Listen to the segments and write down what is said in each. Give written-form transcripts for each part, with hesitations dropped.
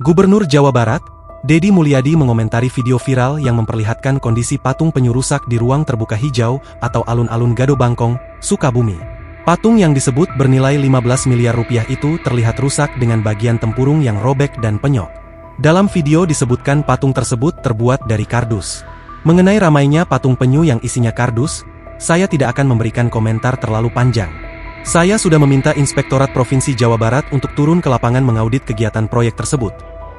Gubernur Jawa Barat, Deddy Mulyadi mengomentari video viral yang memperlihatkan kondisi patung penyu rusak di ruang terbuka hijau atau alun-alun Gado Bangkong, Sukabumi. Patung yang disebut bernilai 15 miliar rupiah itu terlihat rusak dengan bagian tempurung yang robek dan penyok. Dalam video disebutkan patung tersebut terbuat dari kardus. Mengenai ramainya patung penyu yang isinya kardus, saya tidak akan memberikan komentar terlalu panjang. Saya sudah meminta Inspektorat Provinsi Jawa Barat untuk turun ke lapangan mengaudit kegiatan proyek tersebut,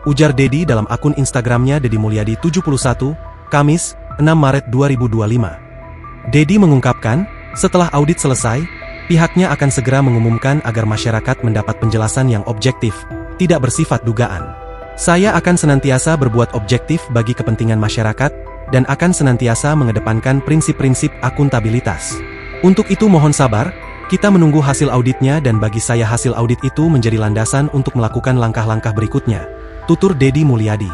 ujar Deddy dalam akun Instagramnya Deddy Mulyadi 71, Kamis, 6 Maret 2025. Deddy mengungkapkan, setelah audit selesai, pihaknya akan segera mengumumkan agar masyarakat mendapat penjelasan yang objektif, tidak bersifat dugaan. Saya akan senantiasa berbuat objektif bagi kepentingan masyarakat, dan akan senantiasa mengedepankan prinsip-prinsip akuntabilitas. Untuk itu mohon sabar, kita menunggu hasil auditnya dan bagi saya hasil audit itu menjadi landasan untuk melakukan langkah-langkah berikutnya, tutur Deddy Mulyadi.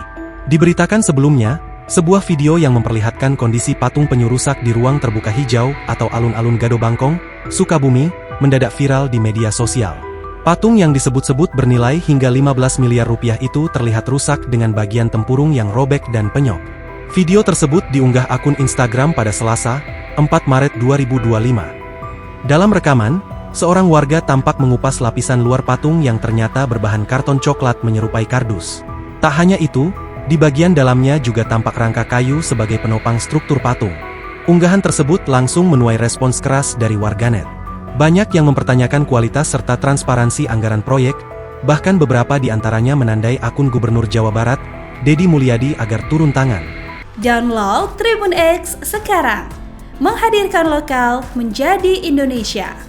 Diberitakan sebelumnya, sebuah video yang memperlihatkan kondisi patung penyu rusak di ruang terbuka hijau atau alun-alun Gado Bangkong, Sukabumi, mendadak viral di media sosial. Patung yang disebut-sebut bernilai hingga 15 miliar rupiah itu terlihat rusak dengan bagian tempurung yang robek dan penyok. Video tersebut diunggah akun Instagram pada Selasa, 4 Maret 2025. Dalam rekaman, seorang warga tampak mengupas lapisan luar patung yang ternyata berbahan karton coklat menyerupai kardus. Tak hanya itu, di bagian dalamnya juga tampak rangka kayu sebagai penopang struktur patung. Unggahan tersebut langsung menuai respons keras dari warganet. Banyak yang mempertanyakan kualitas serta transparansi anggaran proyek, bahkan beberapa di antaranya menandai akun Gubernur Jawa Barat, Deddy Mulyadi agar turun tangan. Download Tribun X sekarang, menghadirkan lokal menjadi Indonesia.